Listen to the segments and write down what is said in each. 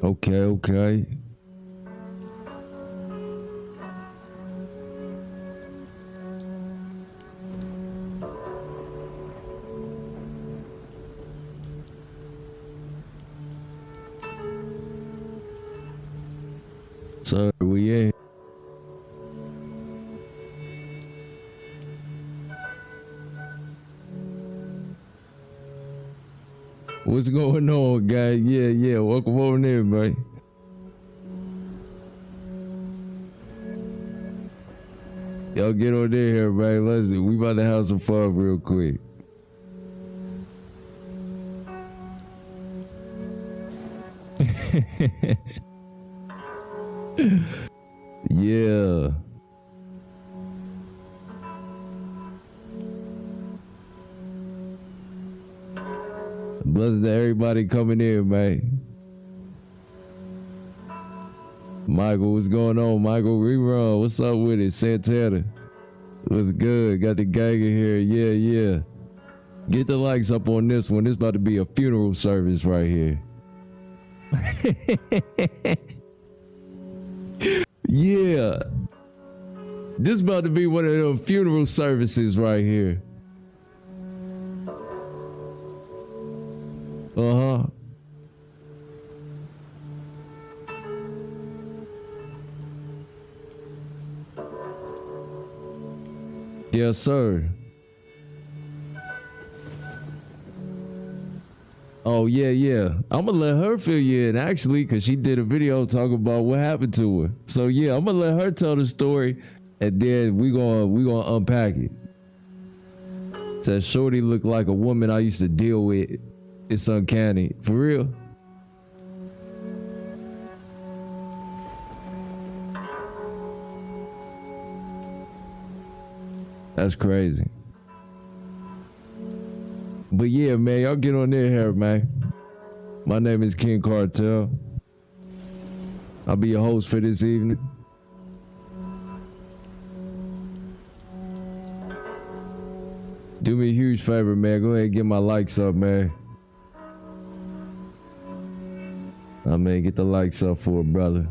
Okay, okay. So we in. What's going on, guys? Yeah, yeah. Welcome on in, man. Y'all get on in here, man. Listen, we about to have some fun real quick. Yeah. Blessings to everybody coming in, man. Michael, what's going on? Michael Rerun, what's up with it? Santana, what's good? Got the gang in here. Yeah, yeah. Get the likes up on this one. This about to be a funeral service right here. Yeah. This about to be one of them funeral services right here. Uh-huh. Yes, sir. Oh, yeah, yeah. I'm gonna let her fill you in, actually, because she did a video talking about what happened to her. So, yeah, I'm gonna let her tell the story, and then we gonna unpack it. Says Shorty looked like a woman I used to deal with. It's uncanny. For real? That's crazy. But yeah, man, y'all get on in here, man. My name is King Cartel. I'll be your host for this evening. Do me a huge favor, man. Go ahead and get my likes up, man. I mean, get the likes up for it, brother.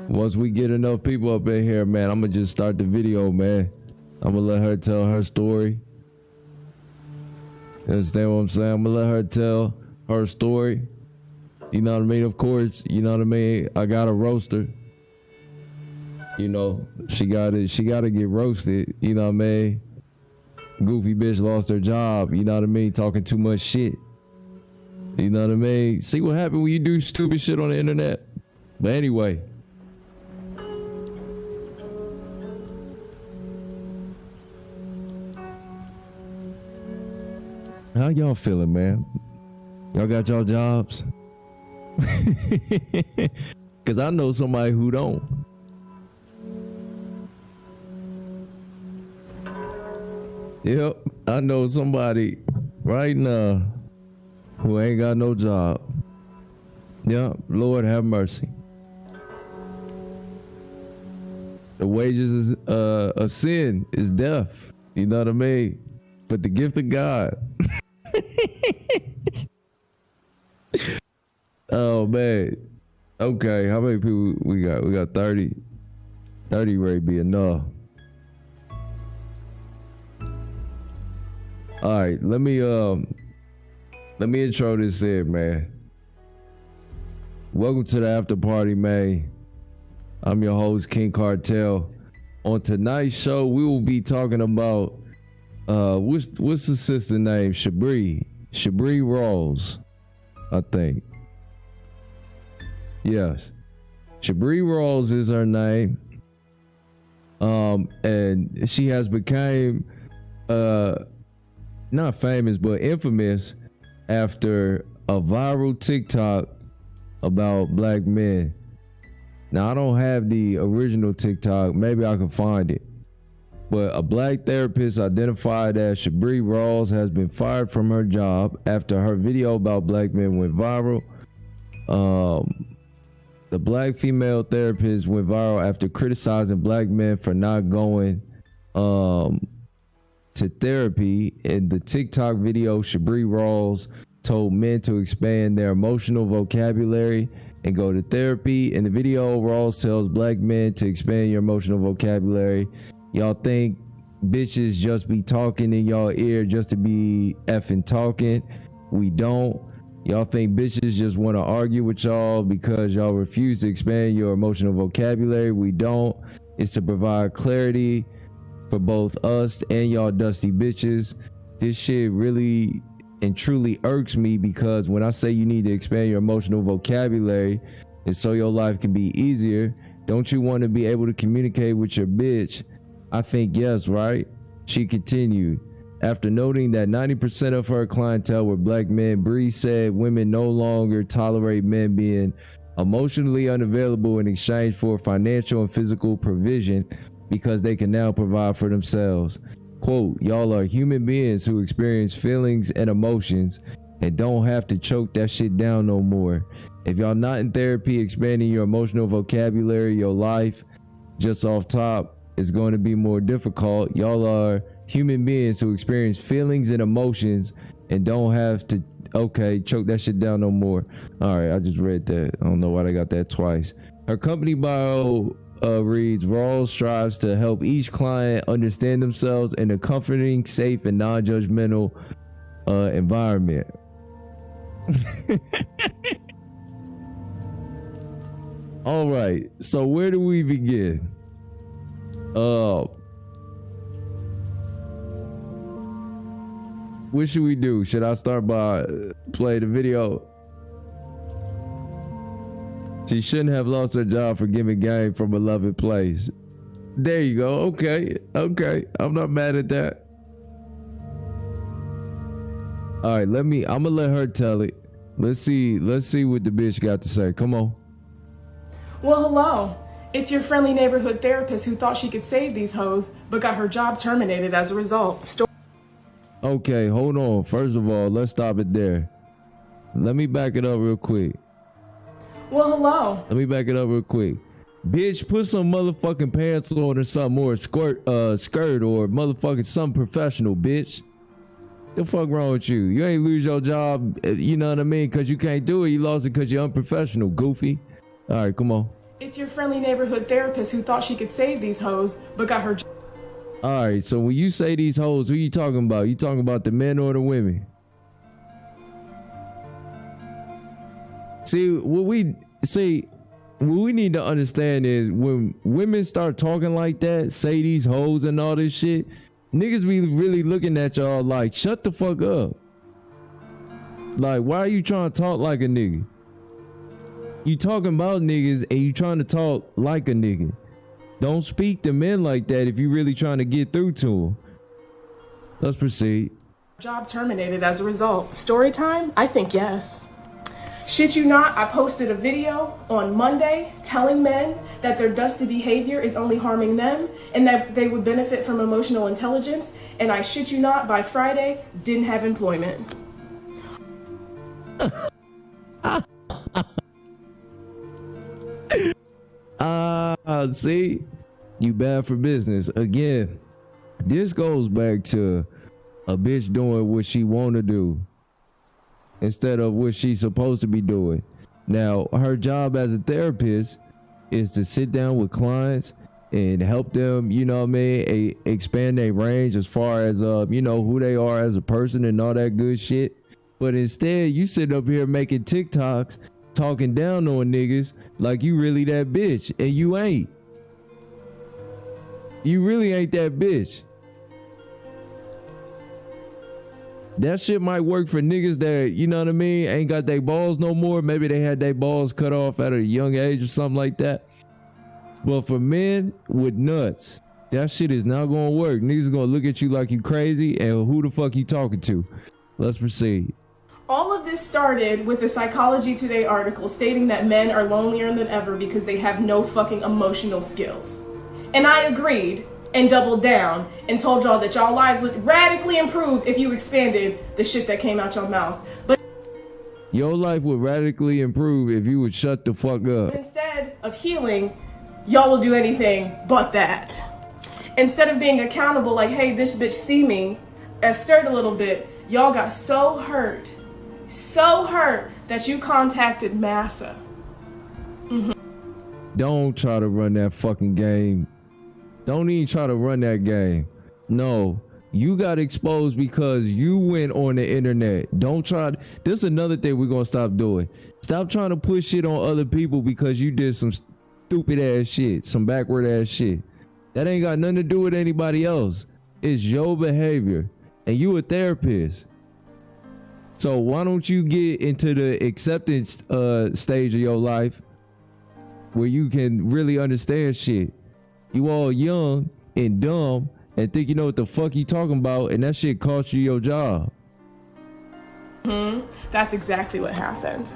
Once we get enough people up in here, man, I'm gonna just start the video, man. I'm gonna let her tell her story. You understand what I'm saying? I'm gonna let her tell her story. You know what I mean? Of course, you know what I mean? I got a roaster. You know, she gotta get roasted, you know what I mean? Goofy bitch lost her job, you know what I mean? Talking too much shit. You know what I mean? See what happened when you do stupid shit on the internet. But anyway. How y'all feeling, man? Y'all got y'all jobs? Cause I know somebody who don't. Yep, I know somebody right now who ain't got no job. Yep, Lord have mercy. The wages is a sin is death. You know what I mean? But the gift of God. Oh man. Okay, how many people we got? We got 30. 30 ready be enough. Alright, let me intro this in, man. Welcome to the after party, man. I'm your host, King Cartel. On tonight's show, we will be talking about what's the sister name? Shabri Rawls, I think. Yes, Shabri Rawls is her name. And she has become not famous but infamous after a viral TikTok about black men. Now I don't have the original TikTok. Maybe I can find it. But a black therapist identified as Shabri Rawls has been fired from her job after her video about black men went viral. The black female therapist went viral after criticizing black men for not going to to therapy. In the TikTok video, Shabri Rawls told men to expand their emotional vocabulary and go to therapy. In the video, Rawls tells black men to expand your emotional vocabulary. Y'all think bitches just be talking in y'all ear just to be effing talking? We don't. Y'all think bitches just want to argue with y'all because y'all refuse to expand your emotional vocabulary? We don't. It's to provide clarity for both us and y'all dusty bitches. This shit really and truly irks me, because when I say you need to expand your emotional vocabulary and so your life can be easier, don't you want to be able to communicate with your bitch? I think yes, right? She continued. After noting that 90% of her clientele were black men, Bree said women no longer tolerate men being emotionally unavailable in exchange for financial and physical provision because they can now provide for themselves. Quote, y'all are human beings who experience feelings and emotions and don't have to choke that shit down no more. If y'all not in therapy expanding your emotional vocabulary, your life, just off top, is going to be more difficult. Y'all are human beings who experience feelings and emotions and don't have to, choke that shit down no more. All right, I just read that. I don't know why they got that twice. Her company bio reads, Rawls strives to help each client understand themselves in a comforting, safe, and non-judgmental environment. All right, so where do we begin? What should we do? Should I start by play the video? She shouldn't have lost her job for giving game from a loving place. There you go. Okay. I'm not mad at that. All right, I'm gonna let her tell it. Let's see what the bitch got to say. Come on. Well, hello. It's your friendly neighborhood therapist who thought she could save these hoes, but got her job terminated as a result. Okay, hold on. First of all, let's stop it there. Let me back it up real quick. Well, hello. Let me back it up real quick. Bitch, put some motherfucking pants on or something, or a skirt or motherfucking something professional, bitch. The fuck wrong with you? You ain't lose your job, you know what I mean, because you can't do it. You lost it because you're unprofessional, goofy. All right, come on. It's your friendly neighborhood therapist who thought she could save these hoes, but got her. All right, so when you say these hoes, who you talking about? You talking about the men or the women? What we need to understand is when women start talking like that, say these hoes and all this shit, niggas be really looking at y'all like, shut the fuck up. Like, why are you trying to talk like a nigga? You talking about niggas and you trying to talk like a nigga. Don't speak to men like that if you really trying to get through to them. Let's proceed. Job terminated as a result. Story time? I think yes. Shit you not, I posted a video on Monday telling men that their dusty behavior is only harming them and that they would benefit from emotional intelligence, and I shit you not, by Friday, didn't have employment. See? You bad for business. Again, this goes back to a bitch doing what she want to do instead of what she's supposed to be doing. Now, her job as a therapist is to sit down with clients and help them, you know what I mean, expand their range as far as, who they are as a person and all that good shit. But instead, you sit up here making TikToks, talking down on niggas like you really that bitch, and you ain't. You really ain't that bitch. That shit might work for niggas that, you know what I mean, ain't got their balls no more. Maybe they had their balls cut off at a young age or something like that. But for men with nuts, that shit is not gonna work. Niggas gonna look at you like you crazy, and who the fuck you talking to? Let's proceed. All of this started with a Psychology Today article stating that men are lonelier than ever because they have no fucking emotional skills. And I agreed and doubled down and told y'all that y'all lives would radically improve if you expanded the shit that came out your mouth. But your life would radically improve if you would shut the fuck up. Instead of healing, y'all will do anything but that. Instead of being accountable, like, hey, this bitch see me, and stirred a little bit, y'all got so hurt that you contacted Massa. Don't try to run that fucking game. Don't even try to run that game. No, you got exposed because you went on the internet. Don't try. This is another thing we're gonna stop doing. Stop trying to push shit on other people because you did some stupid ass shit, some backward ass shit. That ain't got nothing to do with anybody else. It's your behavior, and you a therapist. So why don't you get into the acceptance stage of your life where you can really understand shit? You all young and dumb and think you know what the fuck you talking about, and that shit cost you your job. That's exactly what happened.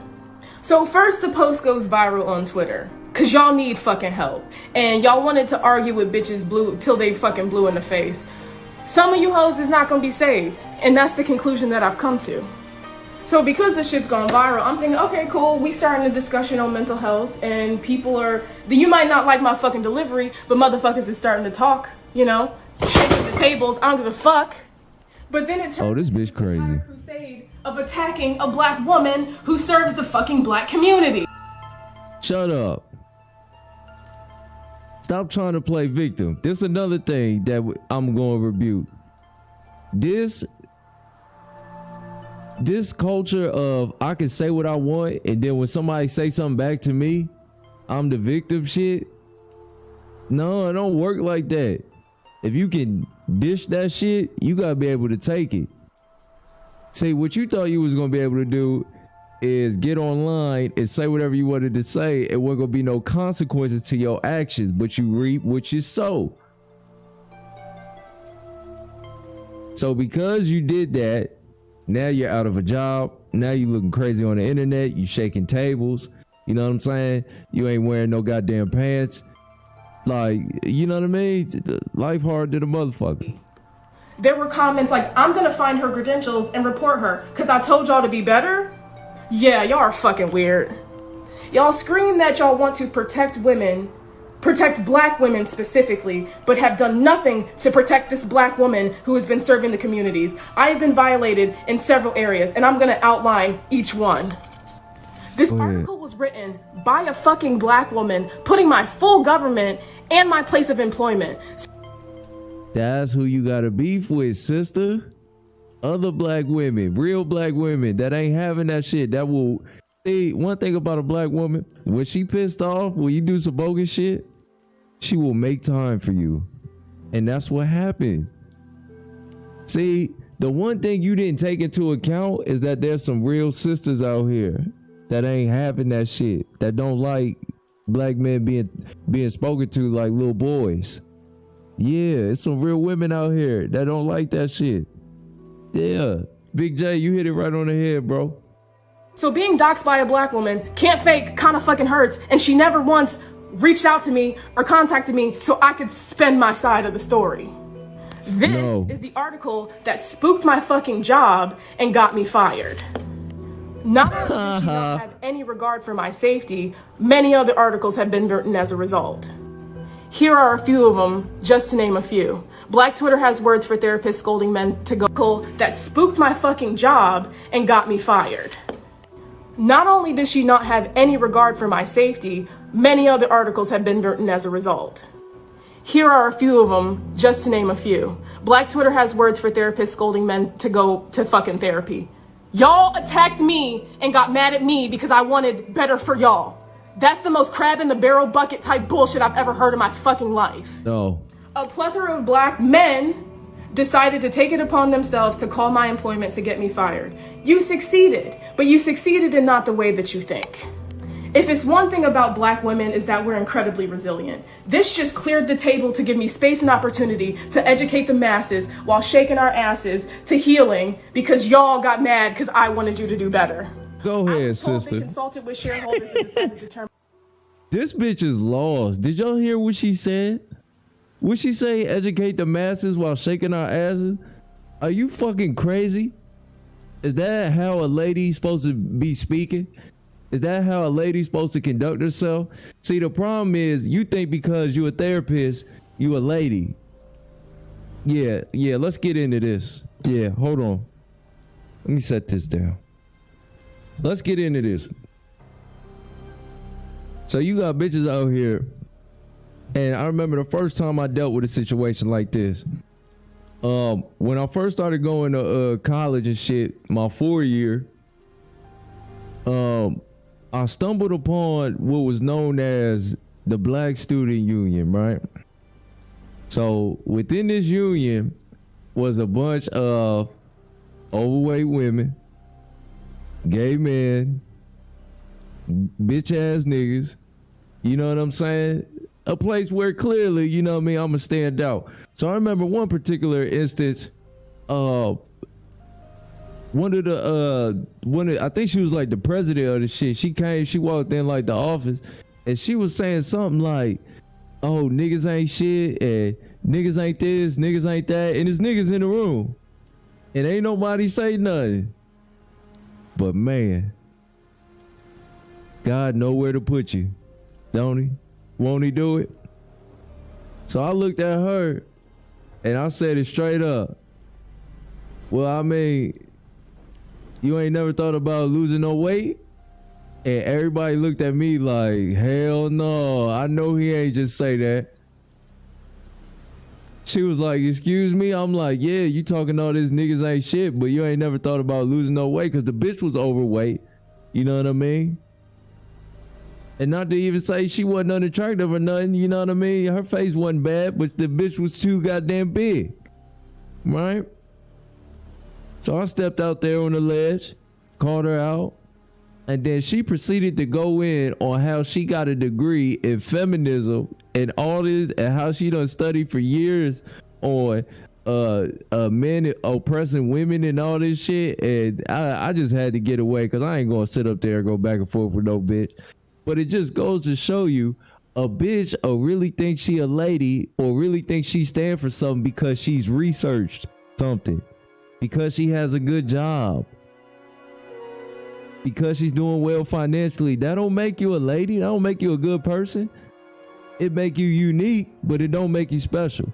So first the post goes viral on Twitter, cause y'all need fucking help. And y'all wanted to argue with bitches blue till they fucking blue in the face. Some of you hoes is not gonna be saved. And that's the conclusion that I've come to. So because this shit's gone viral, I'm thinking, okay, cool, we starting a discussion on mental health, and people are, you might not like my fucking delivery, but motherfuckers is starting to talk, you know, shaking the tables, I don't give a fuck. But then it turns this bitch crazy. a crusade of attacking a black woman who serves the fucking black community. Shut up. Stop trying to play victim. This is another thing that I'm going to rebuke. This culture of I can say what I want, and then when somebody say something back to me, I'm the victim shit. No, it don't work like that. If you can dish that shit, you gotta be able to take it. See, what you thought you was gonna be able to do is get online and say whatever you wanted to say. It wasn't gonna be no consequences to your actions, but you reap what you sow. So because you did that, now you're out of a job. Now you looking crazy on the internet. You shaking tables. You know what I'm saying? You ain't wearing no goddamn pants. Like, you know what I mean? Life hard to the motherfucker. There were comments like, I'm gonna find her credentials and report her because I told y'all to be better. Yeah, y'all are fucking weird. Y'all scream that y'all want to protect women, protect black women specifically, but have done nothing to protect this black woman who has been serving the communities. I have been violated in several areas, and I'm gonna outline each one. This article was written by a fucking black woman, putting my full government and my place of employment. That's who you gotta beef with, sister. Other black women, real black women that ain't having that shit. That will, see, one thing about a black woman, when she pissed off, when you do some bogus shit, she will make time for you. And that's what happened. See, the one thing you didn't take into account is that there's some real sisters out here that ain't having that shit, that don't like black men being spoken to like little boys. Yeah, it's some real women out here that don't like that shit. Yeah, Big J, you hit it right on the head, bro. So being doxxed by a black woman can't fake, kinda fucking hurts, and she never once reached out to me or contacted me so I could spend my side of the story. This is the article that spooked my fucking job and got me fired. Not only did she not have any regard for my safety, many other articles have been written as a result. Here are a few of them, just to name a few. Black Twitter has words for therapists scolding men to go that spooked my fucking job and got me fired. Not only does she not have any regard for my safety, many other articles have been written as a result. Here are a few of them, just to name a few. Black Twitter has words for therapists scolding men to go to fucking therapy. Y'all attacked me and got mad at me because I wanted better for y'all. That's the most crab in the barrel bucket type bullshit I've ever heard in my fucking life. No. A plethora of black men decided to take it upon themselves to call my employment to get me fired. You succeeded, but you succeeded in not the way that you think. If it's one thing about black women is that we're incredibly resilient. This just cleared the table to give me space and opportunity to educate the masses while shaking our asses to healing because y'all got mad because I wanted you to do better. Go ahead, sister. They consulted with shareholders and decided to determine. This bitch is lost. Did y'all hear what she said? What she say? Educate the masses while shaking our asses? Are you fucking crazy? Is that how a lady's supposed to be speaking? Is that how a lady's supposed to conduct herself? See, the problem is you think because you're a therapist, you a lady. Yeah, let's get into this. Yeah, hold on. Let me set this down. Let's get into this. So you got bitches out here, and I remember the first time I dealt with a situation like this. When I first started going to college and shit, my 4-year, I stumbled upon what was known as the Black Student Union, right? So within this union was a bunch of overweight women, gay men, bitch ass niggas, you know what I'm saying? A place where clearly, you know what I mean, I'ma stand out. So I remember one particular instance, I think she was like the president of the shit. She walked in like the office, and she was saying something like, oh, niggas ain't shit, and niggas ain't this, niggas ain't that, and there's niggas in the room. And ain't nobody say nothing. But man, God know where to put you, don't he? Won't he do it? So I looked at her and I said it straight up. Well, I mean, you ain't never thought about losing no weight? And everybody looked at me like, hell no, I know he ain't just say that. She was like, excuse me? I'm like, yeah, you talking all this niggas ain't shit, but you ain't never thought about losing no weight, because the bitch was overweight. You know what I mean? And not to even say she wasn't unattractive or nothing, you know what I mean? Her face wasn't bad, but the bitch was too goddamn big. Right? So I stepped out there on the ledge, called her out, and then she proceeded to go in on how she got a degree in feminism and all this, and how she done studied for years on men oppressing women and all this shit. And I just had to get away, because I ain't gonna sit up there and go back and forth with no bitch. But it just goes to show you, a bitch really think she a lady, or really think she stand for something because she's researched something, because she has a good job, because she's doing well financially. That don't make you a lady. That don't make you a good person. It make you unique, but it don't make you special.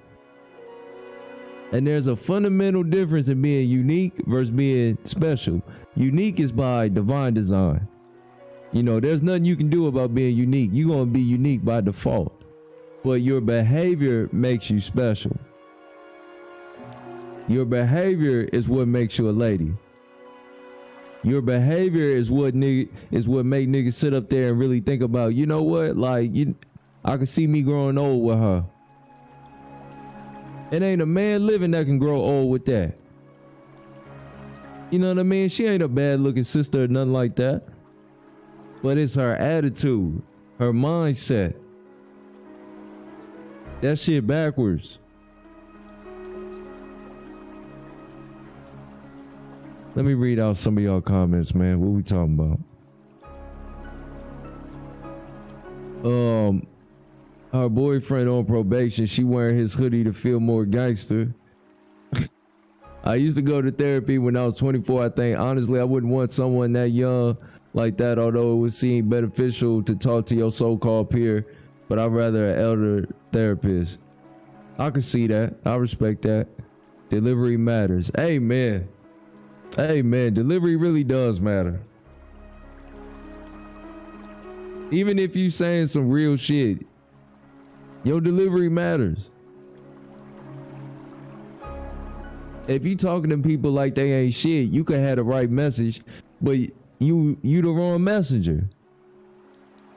And there's a fundamental difference in being unique versus being special. Unique is by divine design. You know, there's nothing you can do about being unique. You're going to be unique by default. But your behavior makes you special. Your behavior is what makes you a lady. Your behavior is what make niggas sit up there and really think about, you know what? Like, I can see me growing old with her. It ain't a man living that can grow old with that. You know what I mean? She ain't a bad looking sister or nothing like that. But it's her attitude, her mindset. That shit backwards. Let me read out some of y'all comments, man. What we talking about? Her boyfriend on probation. She wearing his hoodie to feel more gangster. I used to go to therapy when I was 24, I think. Honestly, I wouldn't want someone that young like that, although it would seem beneficial to talk to your so-called peer, but I'd rather an elder therapist. I can see that. I respect that. Delivery matters. Amen. Amen. Delivery really does matter. Even if you saying some real shit, your delivery matters. If you talking to people like they ain't shit, you can have the right message, but you the wrong messenger.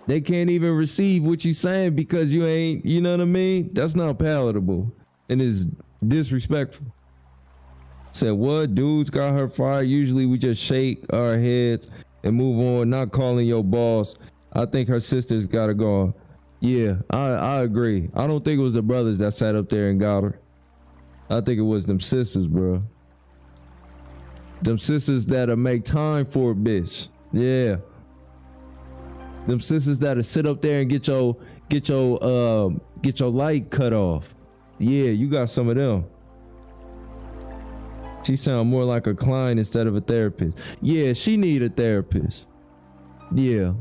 They can't even receive what you saying because you ain't, you know what I mean? That's not palatable and it's disrespectful. Said, what? Dudes got her fired. Usually we just shake our heads and move on, not calling your boss. I think her sisters gotta go. Yeah, I agree. I don't think it was the brothers that sat up there and got her. I think it was them sisters, bro. Them sisters that'll make time for a bitch. Yeah. Them sisters that'll sit up there and get your light cut off. Yeah, you got some of them. She sound more like a client instead of a therapist. Yeah, she need a therapist. Yeah.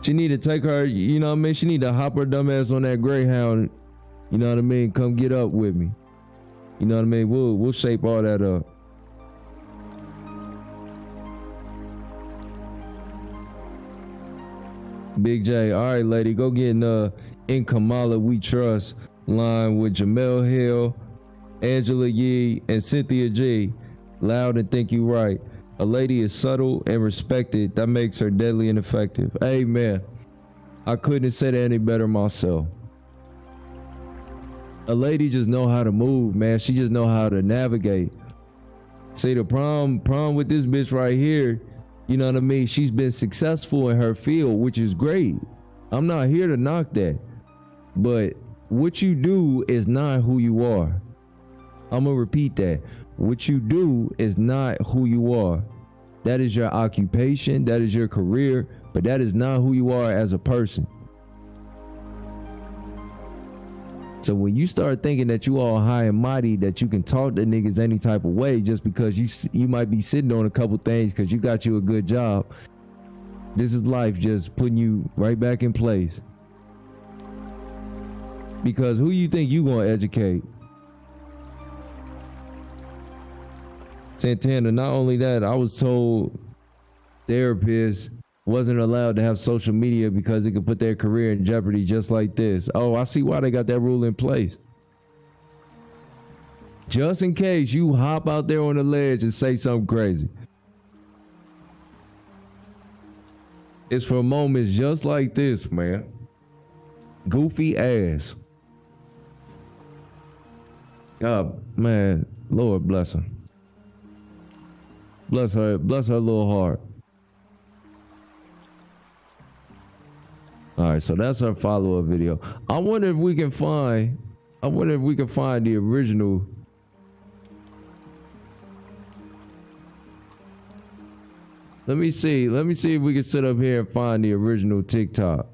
She need to take her, you know what I mean? She need to hop her dumb ass on that Greyhound. You know what I mean? Come get up with me. You know what I mean? We'll shape all that up. Big J, all right, lady, go get in Kamala We Trust line with Jamel Hill, Angela Yee, and Cynthia G. Loud and think you right. A lady is subtle and respected. That makes her deadly and effective. Amen. I couldn't have said it any better myself. A lady just know how to move, man. She just know how to navigate. See, the problem with this bitch right here, you know what I mean? She's been successful in her field, which is great. I'm not here to knock that. But what you do is not who you are. I'm going to repeat that. What you do is not who you are. That is your occupation. That is your career. But that is not who you are as a person. So when you start thinking that you all high and mighty, that you can talk to niggas any type of way just because you might be sitting on a couple things because you got you a good job, this is life just putting you right back in place. Because who you think you gonna educate? Santana, not only that, I was told therapists wasn't allowed to have social media because it could put their career in jeopardy just like this. Oh, I see why they got that rule in place. Just in case you hop out there on the ledge and say something crazy. It's for moments just like this, man. Goofy ass. God, man, Lord bless her. Bless her little heart. All right, so that's our follow-up video. I wonder if we can find the original. Let me see if we can sit up here and find the original TikTok.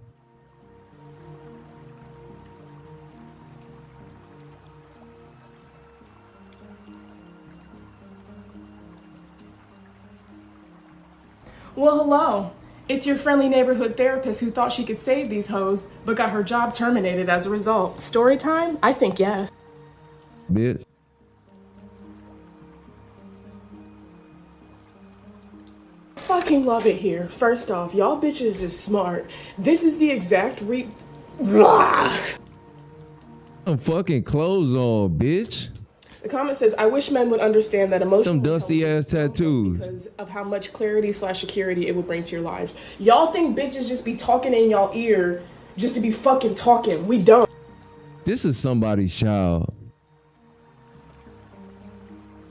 Well, hello. It's your friendly neighborhood therapist who thought she could save these hoes, but got her job terminated as a result. Story time? I think yes. Bitch. Fucking love it here. First off, y'all bitches is smart. This is the exact Blah. Some fucking clothes on, bitch. The comment says, I wish men would understand that emotional Them dusty ass tattoos. Because of how much clarity/security it would bring to your lives. Y'all think bitches just be talking in y'all ear just to be fucking talking. We don't. This is somebody's child.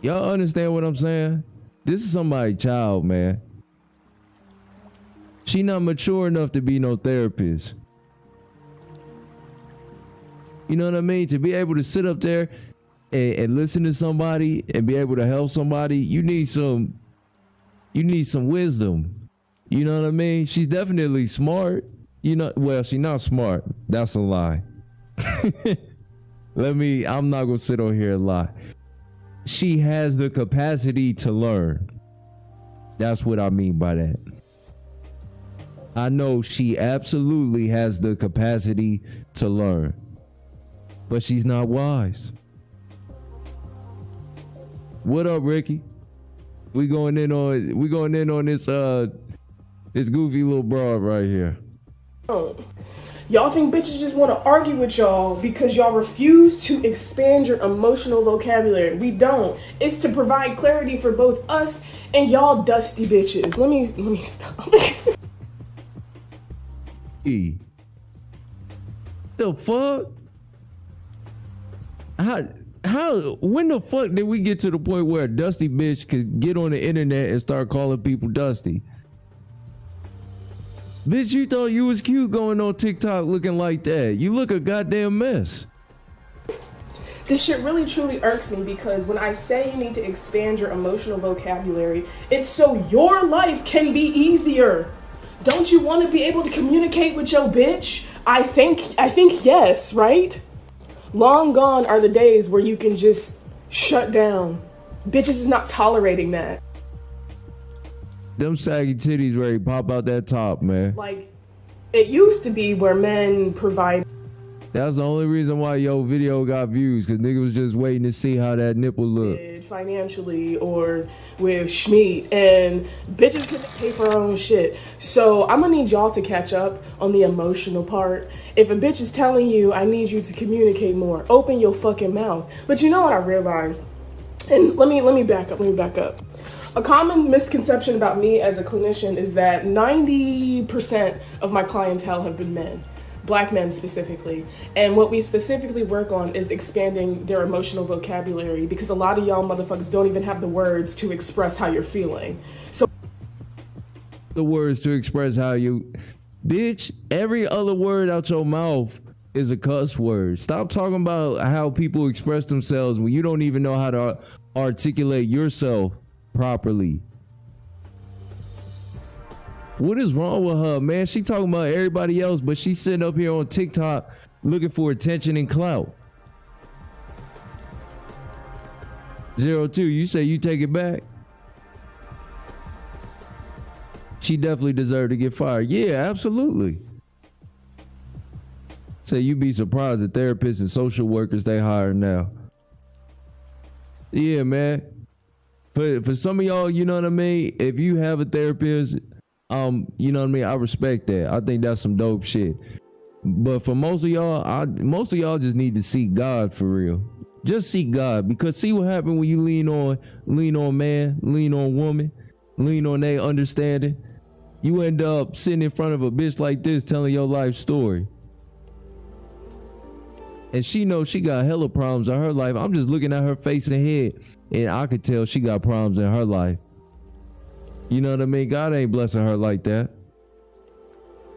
Y'all understand what I'm saying? This is somebody's child, man. She not mature enough to be no therapist. You know what I mean? To be able to sit up there and listen to somebody and be able to help somebody, you need some wisdom. You know what I mean? She's definitely smart. You know, well, she's not smart. That's a lie. I'm not gonna sit on here and lie. She has the capacity to learn. That's what I mean by that. I know she absolutely has the capacity to learn, but she's not wise. What up, Ricky? We going in on this goofy little broad right here. Y'all think bitches just want to argue with y'all because y'all refuse to expand your emotional vocabulary. We don't. It's to provide clarity for both us and y'all dusty bitches. Let me stop. The fuck? How when the fuck did we get to the point where a dusty bitch could get on the internet and start calling people dusty? Bitch, you thought you was cute going on TikTok looking like that. You look a goddamn mess. This shit really truly irks me because when I say you need to expand your emotional vocabulary, it's so your life can be easier. Don't you want to be able to communicate with your bitch? I think yes, right? Long gone are the days where you can just shut down. Bitches is not tolerating that. Them saggy titties ready to pop out that top, man. Like, it used to be where men provide That's the only reason why your video got views, because nigga was just waiting to see how that nipple looked. Financially or with Schmeat, and bitches can pay for her own shit. So I'm gonna need y'all to catch up on the emotional part. If a bitch is telling you, I need you to communicate more, open your fucking mouth. But you know what I realized? And let me back up. A common misconception about me as a clinician is that 90% of my clientele have been men. Black men specifically. And what we specifically work on is expanding their emotional vocabulary, because a lot of y'all motherfuckers don't even have the words to express how you're feeling. So the words to express how you, bitch, every other word out your mouth is a cuss word. Stop talking about how people express themselves when you don't even know how to articulate yourself properly. What is wrong with her, man? She talking about everybody else, but she's sitting up here on TikTok looking for attention and clout. 02, you say you take it back? She definitely deserved to get fired. Yeah, absolutely. Say you'd be surprised at therapists and social workers they hire now. Yeah, man. For some of y'all, you know what I mean? If you have a therapist, you know what I mean? I respect that. I think that's some dope shit. But for most of y'all just need to seek God for real. Just seek God, because see what happens when you lean on man, lean on woman, lean on their understanding. You end up sitting in front of a bitch like this telling your life story. And she knows she got hella problems in her life. I'm just looking at her face and head, and I could tell she got problems in her life. You know what I mean? God ain't blessing her like that.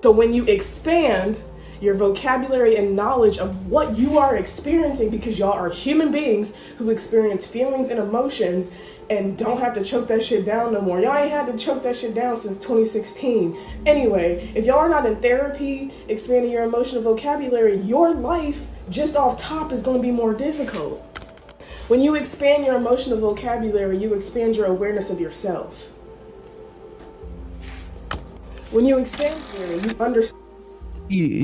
So when you expand your vocabulary and knowledge of what you are experiencing, because y'all are human beings who experience feelings and emotions and don't have to choke that shit down no more. Y'all ain't had to choke that shit down since 2016. Anyway, if y'all are not in therapy, expanding your emotional vocabulary, your life just off top is going to be more difficult. When you expand your emotional vocabulary, you expand your awareness of yourself. When you expand theory, you understand.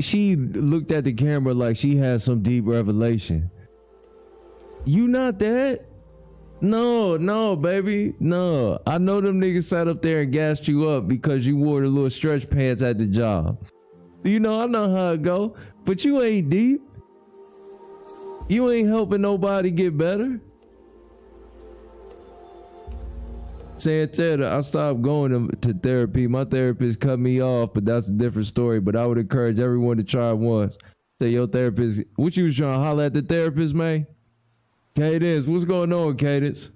She looked at the camera like she had some deep revelation. You not that? No, baby. No. I know them niggas sat up there and gassed you up because you wore the little stretch pants at the job. You know, I know how it go. But you ain't deep. You ain't helping nobody get better. Santana, I stopped going to therapy. My therapist cut me off, but that's a different story. But I would encourage everyone to try it once. Say your therapist, what you was trying to holler at the therapist, man? Cadence, what's going on, Cadence?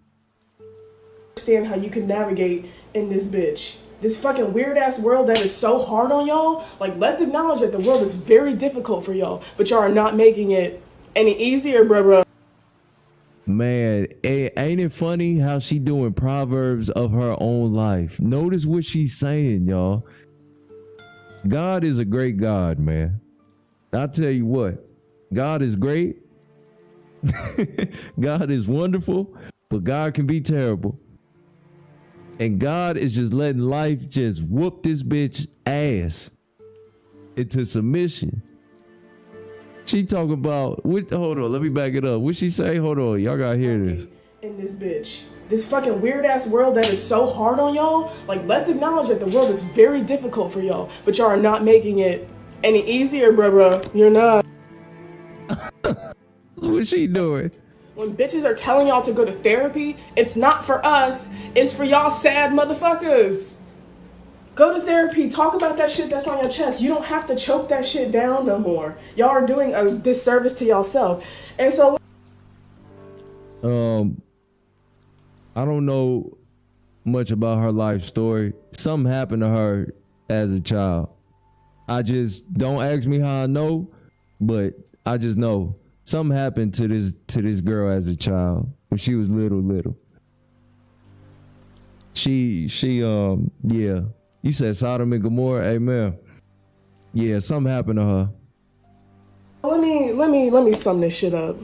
Understand how you can navigate in this bitch. This fucking weird ass world that is so hard on y'all. Like, let's acknowledge that the world is very difficult for y'all, but y'all are not making it any easier, bruh. Man, ain't it funny how she doing proverbs of her own life? Notice what she's saying, y'all. God is a great God, man. I'll tell you what, God is great. God is wonderful, but God can be terrible. And God is just letting life just whoop this bitch ass into submission. She talking about, hold on, let me back it up. What she say? Hold on, y'all gotta hear this. In this bitch. This fucking weird ass world that is so hard on y'all. Like, let's acknowledge that the world is very difficult for y'all, but y'all are not making it any easier, bruh. You're not. What she doing? When bitches are telling y'all to go to therapy, it's not for us, it's for y'all sad motherfuckers. Go to therapy, talk about that shit that's on your chest. You don't have to choke that shit down no more. Y'all are doing a disservice to yourself. And so I don't know much about her life story. Something happened to her as a child. I just, don't ask me how I know, but I just know something happened to this girl as a child when she was little. She yeah. You said Sodom and Gomorrah, amen. Yeah, something happened to her. let me sum this shit up.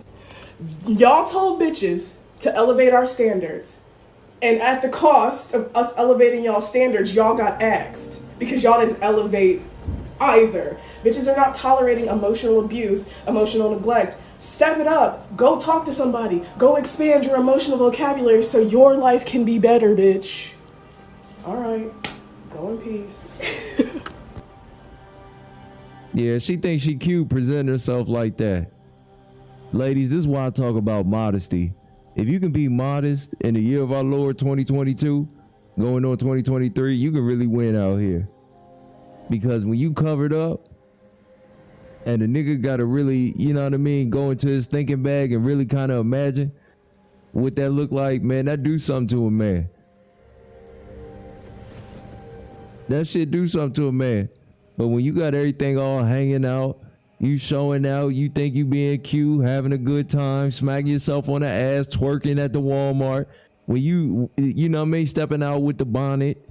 Y'all told bitches to elevate our standards. And at the cost of us elevating y'all standards, y'all got axed because y'all didn't elevate either. Bitches are not tolerating emotional abuse, emotional neglect. Step it up. Go talk to somebody. Go expand your emotional vocabulary so your life can be better, bitch. All right. Go in peace. Yeah, she thinks she cute presenting herself like that. Ladies, this is why I talk about modesty. If you can be modest in the year of our Lord 2022, going on 2023, you can really win out here. Because when you covered up and the nigga gotta really, you know what I mean, go into his thinking bag and really kind of imagine what that look like, man, that do something to a man. That shit do something to a man. But when you got everything all hanging out, you showing out, you think you being cute, having a good time, smacking yourself on the ass, twerking at the Walmart. When you know what I mean, stepping out with the bonnet.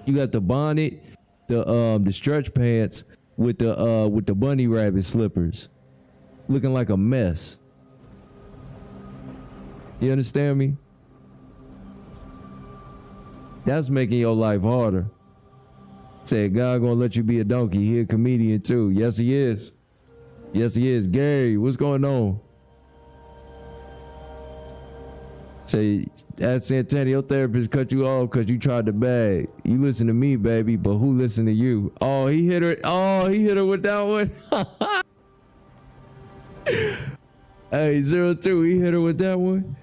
You got the bonnet, the stretch pants with the bunny rabbit slippers. Looking like a mess. You understand me? That's making your life harder. Said God gonna let you be a donkey. He a comedian too. Yes, he is. Yes, he is. Gary, what's going on? Say, at Santana, your therapist cut you off because you tried to bag. You listen to me, baby, but who listen to you? Oh, he hit her. Oh, he hit her with that one. Hey, 02, he hit her with that one.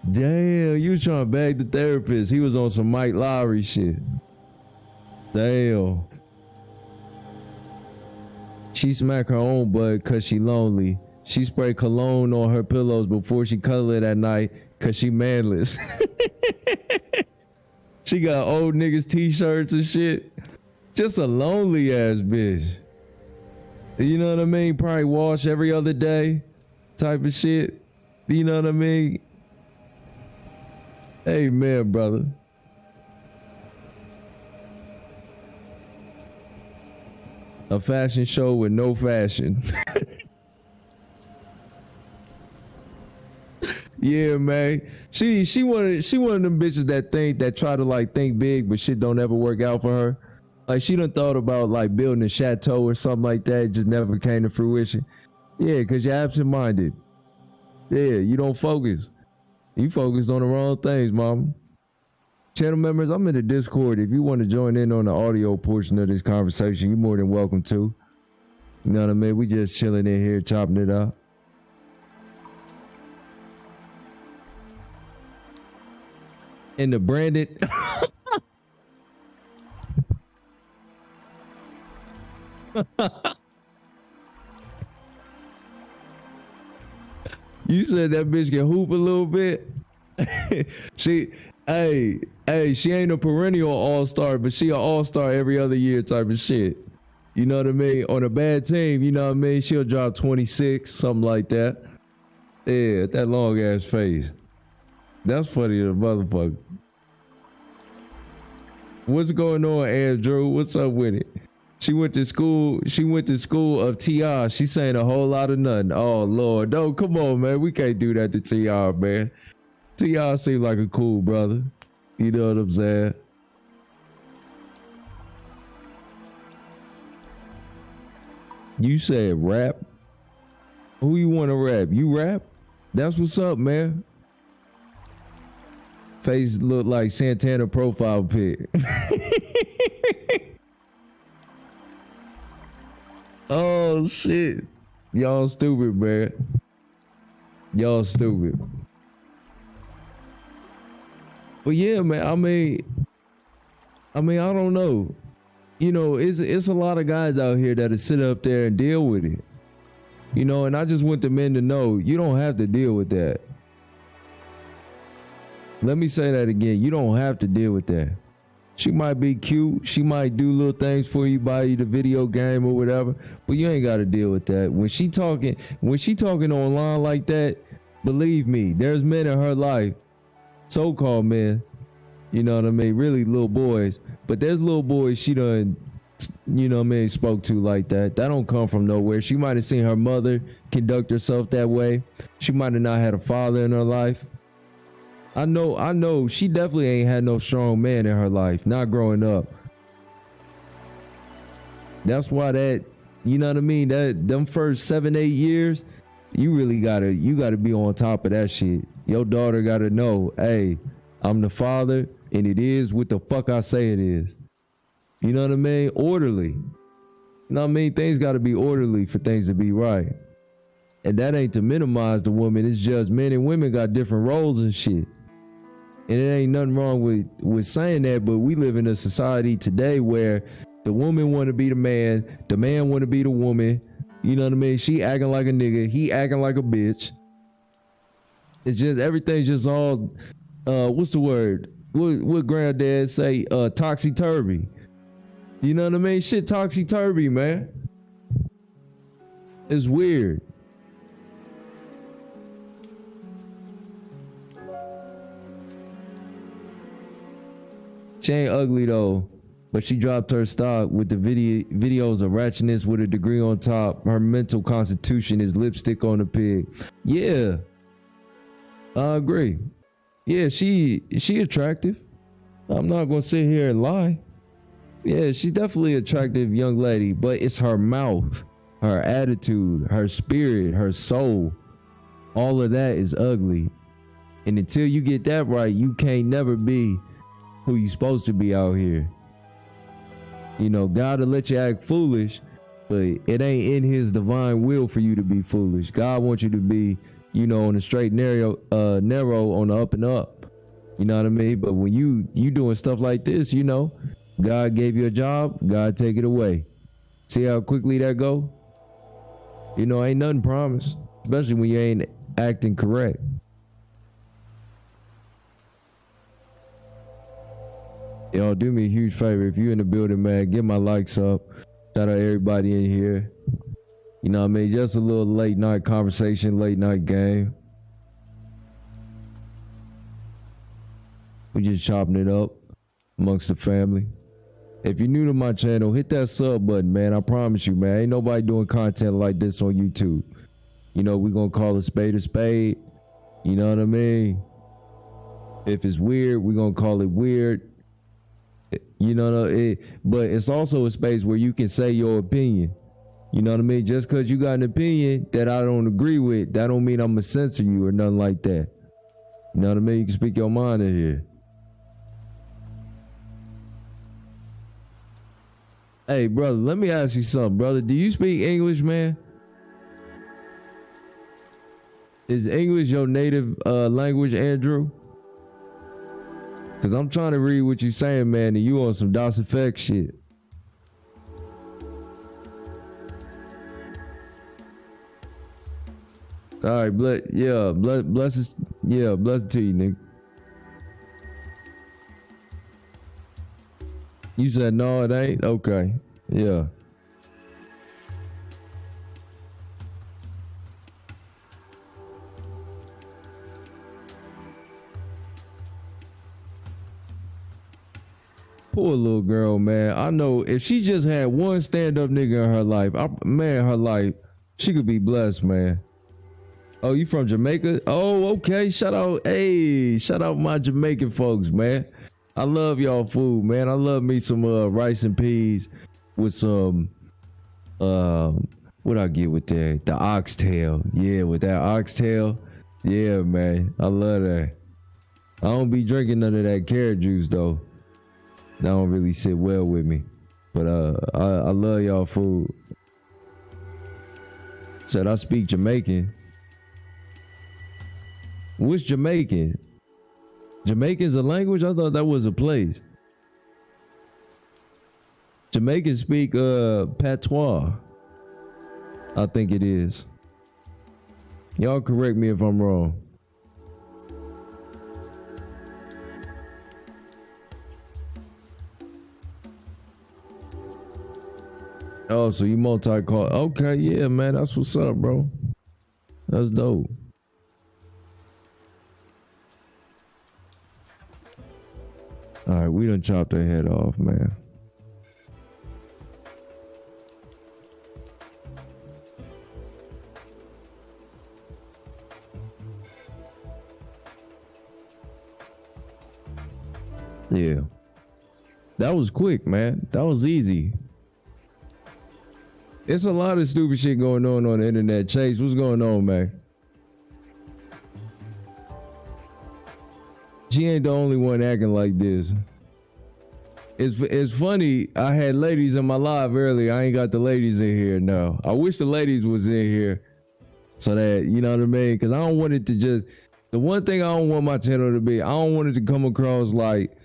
Damn, you was trying to bag the therapist. He was on some Mike Lowry shit. Damn. She smacked her own butt cause she lonely. She sprayed cologne on her pillows before she cuddled it at night cause she manless. She got old niggas t-shirts and shit. Just a lonely ass bitch. You know what I mean? Probably wash every other day type of shit. You know what I mean? Hey man, brother. A fashion show with no fashion. Yeah, man. She one of them bitches that try to like think big, but shit don't ever work out for her. Like she done thought about like building a chateau or something like that, it just never came to fruition. Yeah, cause you're absent-minded. Yeah, you don't focus. You focused on the wrong things, mama. Channel members, I'm in the Discord. If you want to join in on the audio portion of this conversation, you're more than welcome to. You know what I mean? We just chilling in here, chopping it up. In the branded. You said that bitch can hoop a little bit. She ain't a perennial all-star, but she an all-star every other year type of shit. You know what I mean? On a bad team, you know what I mean? She'll drop 26, something like that. Yeah, that long ass face. That's funny as a motherfucker. What's going on, Andrew? What's up with it? She went to school of T.I. She saying a whole lot of nothing. Oh Lord, no, come on, man. We can't do that to T.I., man. T.I. seems like a cool brother. You know what I'm saying? You said rap? Who you want to rap? You rap? That's what's up, man. Face look like Santana profile pic. Oh shit. Y'all stupid, man. Y'all stupid. But yeah, man, I mean, I don't know. You know, it's a lot of guys out here that'll sit up there and deal with it. You know, and I just want the men to know you don't have to deal with that. Let me say that again. You don't have to deal with that. She might be cute. She might do little things for you, buy you the video game or whatever, but you ain't got to deal with that. When she talking online like that, believe me, there's men in her life, so-called men, you know what I mean, really little boys, but there's little boys she done, you know what I mean, spoke to like that. That don't come from nowhere. She might have seen her mother conduct herself that way. She might have not had a father in her life. I know she definitely ain't had no strong man in her life, not growing up. That's why that, you know what I mean? That them first 7-8 years, you really gotta be on top of that shit. Your daughter gotta know, hey, I'm the father, and it is what the fuck I say it is. You know what I mean? Orderly. You know what I mean? Things gotta be orderly for things to be right. And that ain't to minimize the woman. It's just men and women got different roles and shit. And it ain't nothing wrong with saying that, but we live in a society today where the woman want to be the man want to be the woman. You know what I mean? She acting like a nigga, he acting like a bitch. It's just, everything's just all, what's the word? What granddad say? Topsy-turvy. You know what I mean? Shit topsy-turvy, man. It's weird. She ain't ugly though, but she dropped her stock with the videos of ratchetness with a degree on top. Her mental constitution is lipstick on a pig. Yeah, I agree. Yeah, she attractive. I'm not gonna sit here and lie. Yeah, she's definitely an attractive young lady, but it's her mouth, her attitude, her spirit, her soul. All of that is ugly. And until you get that right, you can't never be who you supposed to be out here. You know, God will let you act foolish, but it ain't in his divine will for you to be foolish. God wants you to be, you know, on the straight narrow on the up and up. You know what I mean? But when you doing stuff like this, you know, God gave you a job, God take it away. See how quickly that go? You know, ain't nothing promised, especially when you ain't acting correct. Y'all do me a huge favor. If you in the building, man, get my likes up. Shout out everybody in here. You know what I mean? Just a little late night conversation, late night game. We just chopping it up amongst the family. If you're new to my channel, hit that sub button, man. I promise you, man. Ain't nobody doing content like this on YouTube. You know, we gonna call a spade a spade. You know what I mean? If it's weird, we gonna call it weird. You know, but it's also a space where you can say your opinion. You know what I mean? Just because you got an opinion that I don't agree with, that don't mean I'm gonna censor you or nothing like that. You know what I mean? You can speak your mind in here. Hey, brother, let me ask you something, brother. Do you speak English, man? Is English your native language, Andrew? Cause I'm trying to read what you saying, man, and you on some DOS effect shit. All right, bless to you, nigga. You said no, it ain't? Okay, yeah. Poor little girl, man. I know if she just had one stand-up nigga in her life, her life, she could be blessed, man. Oh, you from Jamaica? Oh, okay. Shout out my Jamaican folks, man. I love y'all food, man. I love me some rice and peas with some what I get with that? The oxtail. Yeah, with that oxtail. Yeah, man. I love that. I don't be drinking none of that carrot juice though. That don't really sit well with me. But I love y'all food. Said I speak Jamaican. What's Jamaican? Jamaican's a language? I thought that was a place. Jamaicans speak patois. I think it is. Y'all correct me if I'm wrong. Oh, so you multi-call. Okay, yeah, man. That's what's up, bro. That's dope. All right, we done chopped their head off, man. Yeah. That was quick, man. That was easy. It's a lot of stupid shit going on the internet. Chase, what's going on, man? She ain't the only one acting like this. It's funny. I had ladies in my live earlier. I ain't got the ladies in here now. I wish the ladies was in here so that, you know what I mean? Because I don't want it to just, the one thing I don't want my channel to be, I don't want it to come across like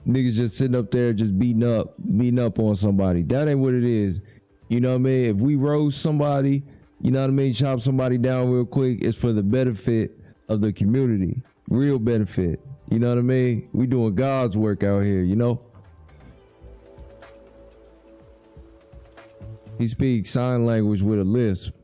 niggas just sitting up there just beating up on somebody. That ain't what it is. You know what I mean? If we roast somebody, you know what I mean, chop somebody down real quick, it's for the benefit of the community. Real benefit. You know what I mean? We doing God's work out here, you know? He speaks sign language with a lisp.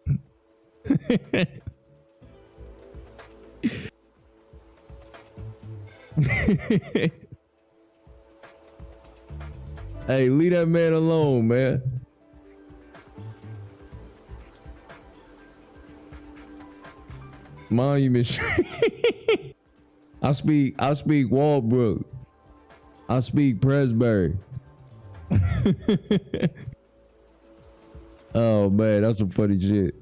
Hey, leave that man alone, man. Monument. I speak Walbrook. I speak Presbury. Oh man, that's some funny shit.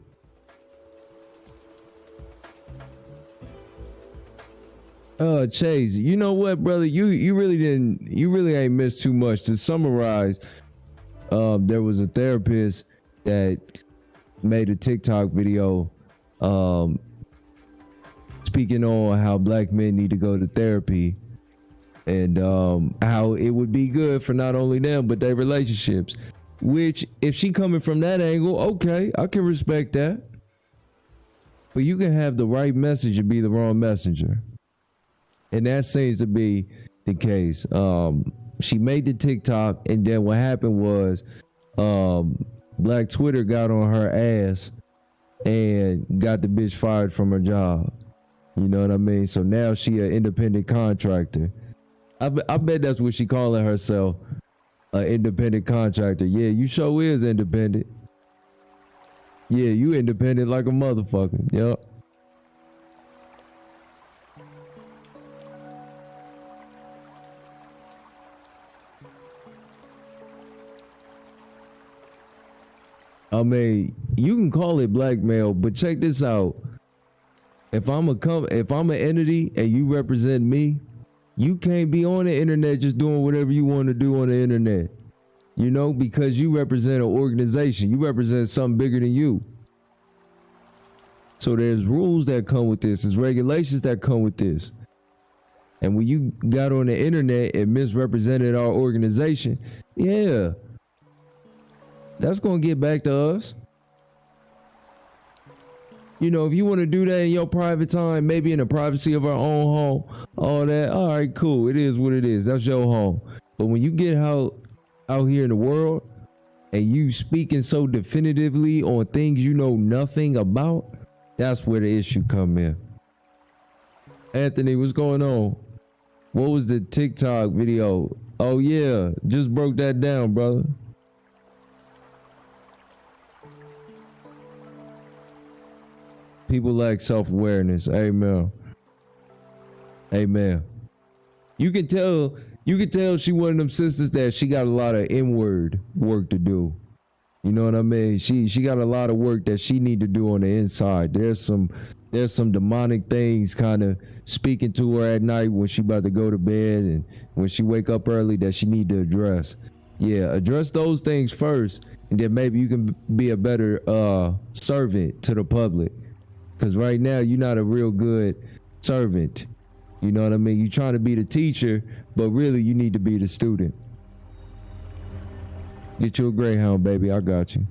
Chase, you know what, brother? You really ain't missed too much. To summarize, there was a therapist that made a TikTok video speaking on how black men need to go to therapy and how it would be good for not only them but their relationships. Which, if she coming from that angle, okay, I can respect that. But you can have the right message and be the wrong messenger. And that seems to be the case. She made the TikTok, and then what happened was Black Twitter got on her ass and got the bitch fired from her job. You know what I mean? So now she an independent contractor. I bet that's what she calling herself. An independent contractor. Yeah, you sure is independent. Yeah, you independent like a motherfucker. Yup. I mean, you can call it blackmail, but check this out. If I'm an entity and you represent me, you can't be on the internet just doing whatever you want to do on the internet. You know, because you represent an organization. You represent something bigger than you. So there's rules that come with this. There's regulations that come with this. And when you got on the internet and misrepresented our organization, yeah, that's going to get back to us. You know, if you want to do that in your private time, maybe in the privacy of our own home, all that, all right, cool. It is what it is. That's your home. But when you get out here in the world and you speaking so definitively on things you know nothing about, that's where the issue come in. Anthony, what's going on? What was the TikTok video? Oh yeah, just broke that down, brother. People lack self-awareness. Amen. Amen. You can tell she one of them sisters that she got a lot of inward work to do. You know what I mean? She got a lot of work that she need to do on the inside. There's some demonic things kind of speaking to her at night when she about to go to bed and when she wake up early that she need to address. Yeah, address those things first, and then maybe you can be a better servant to the public. Because right now, you're not a real good servant. You know what I mean? You're trying to be the teacher, but really you need to be the student. Get you a Greyhound, baby. I got you.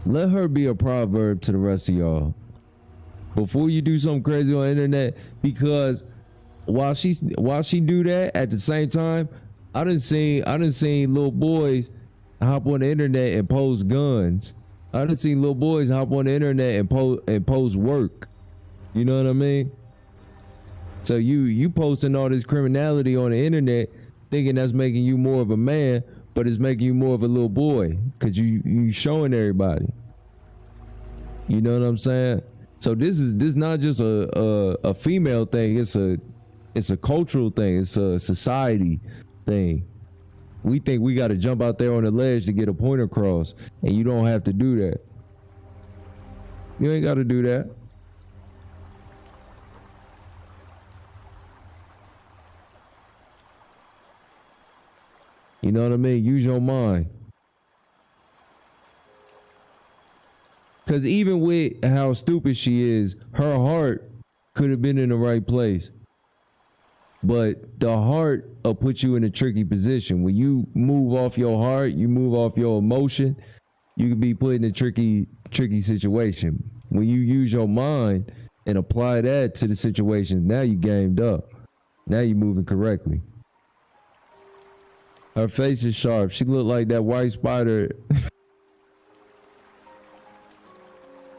Let her be a proverb to the rest of y'all. Before you do something crazy on the internet, because while she do that, at the same time, I done seen little boys hop on the internet and post guns. I done seen little boys hop on the internet and post work. You know what I mean? So you posting all this criminality on the internet, thinking that's making you more of a man, but it's making you more of a little boy because you showing everybody. You know what I'm saying? So this not just a female thing. It's It's a cultural thing. It's a society thing. We think we got to jump out there on the ledge to get a point across, and you don't have to do that. You ain't got to do that. You know what I mean? Use your mind. Because even with how stupid she is, her heart could have been in the right place. But the heart will put you in a tricky position. When you move off your heart, you move off your emotion, you could be put in a tricky situation. When you use your mind and apply that to the situation, now you gamed up. Now you moving correctly. Her face is sharp. She looked like that white spider.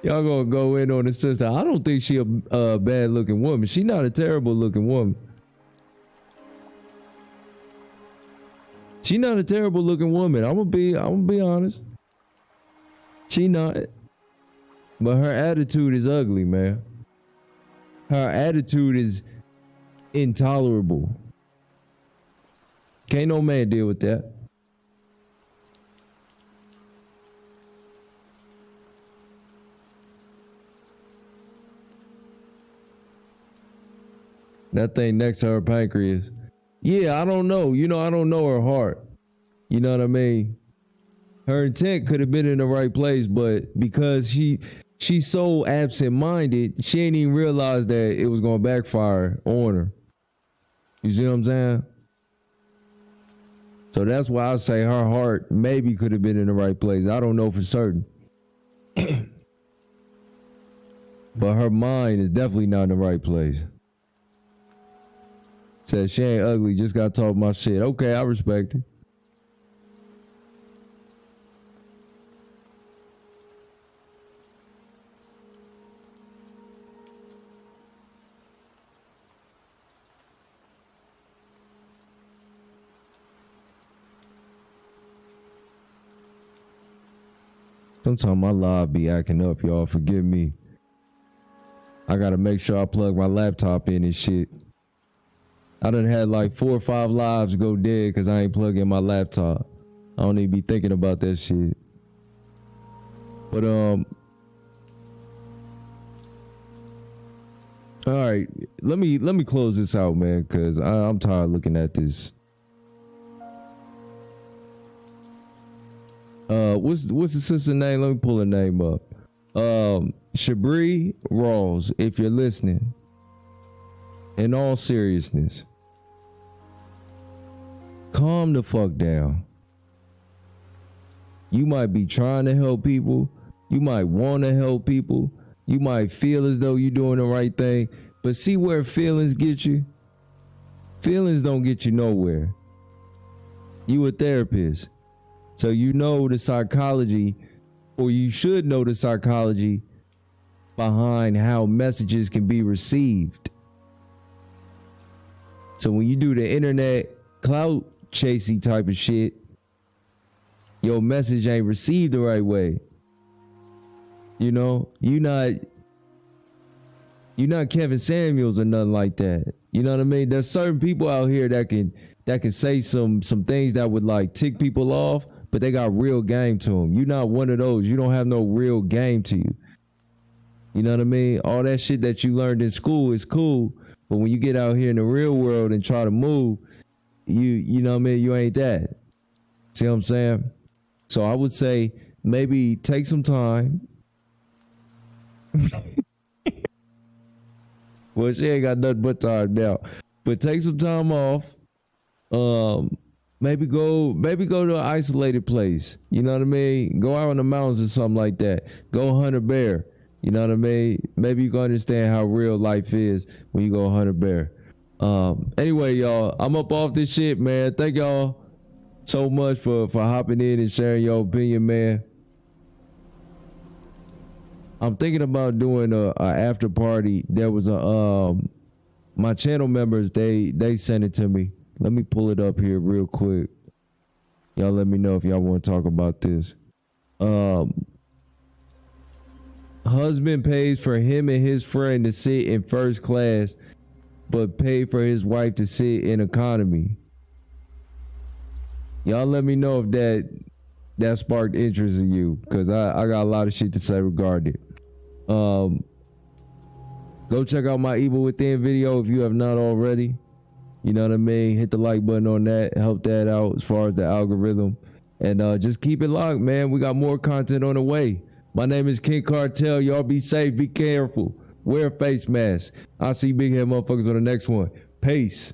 Y'all gonna go in on the sister. I don't think she a bad looking woman. She not a terrible looking woman. She not a terrible looking woman. I'm gonna be honest. She not. But her attitude is ugly, man. Her attitude is intolerable. Can't no man deal with that. That thing next to her pancreas. Yeah, I don't know. I don't know her heart. You know what I mean? Her intent could have been in the right place, but because she's so absent-minded, she ain't even realized that it was gonna backfire on her. You see what I'm saying? So that's why I say her heart maybe could have been in the right place. I don't know for certain. But her mind is definitely not in the right place. Said she ain't ugly, just got to talk my shit. Okay, I respect it. Sometimes my live be acting up, y'all. Forgive me. I gotta make sure I plug my laptop in and shit. I done had like 4 or 5 lives go dead because I ain't plugging my laptop. I don't even be thinking about that shit. But all right, let me close this out, man, because I'm tired looking at this. What's the sister name? Let me pull her name up. Shabri Rawls, if you're listening. In all seriousness, calm the fuck down. You might be trying to help people. You might want to help people. You might feel as though you're doing the right thing. But see where feelings get you? Feelings don't get you nowhere. You a therapist. So you know the psychology, or you should know the psychology behind how messages can be received. So when you do the internet clout chasey type of shit, your message ain't received the right way. You know, you're not Kevin Samuels or nothing like that. You know what I mean? There's certain people out here that can say some things that would like tick people off, but they got real game to them. You're not one of those. You don't have no real game to you. You know what I mean? All that shit that you learned in school is cool, but when you get out here in the real world and try to move, you know what I mean? You ain't that. See what I'm saying? So I would say maybe take some time. Well, she ain't got nothing but time now. But take some time off. Maybe go to an isolated place. You know what I mean? Go out in the mountains or something like that. Go hunt a bear. You know what I mean? Maybe you can understand how real life is when you go hunt a bear. Anyway, y'all, I'm up off this shit, man. Thank y'all so much for hopping in and sharing your opinion, man. I'm thinking about doing a after party. There was my channel members, they sent it to me. Let me pull it up here real quick. Y'all let me know if y'all want to talk about this. Husband pays for him and his friend to sit in first class but paid for his wife to sit in economy. Y'all let me know if that sparked interest in you, because I got a lot of shit to say regarding it. Go check out my Evil Within video if you have not already. You know what I mean? Hit the like button on that. Help that out as far as the algorithm. And just keep it locked, man. We got more content on the way. My name is King Cartel. Y'all be safe. Be careful. Wear a face mask. I'll see big head motherfuckers on the next one. Peace.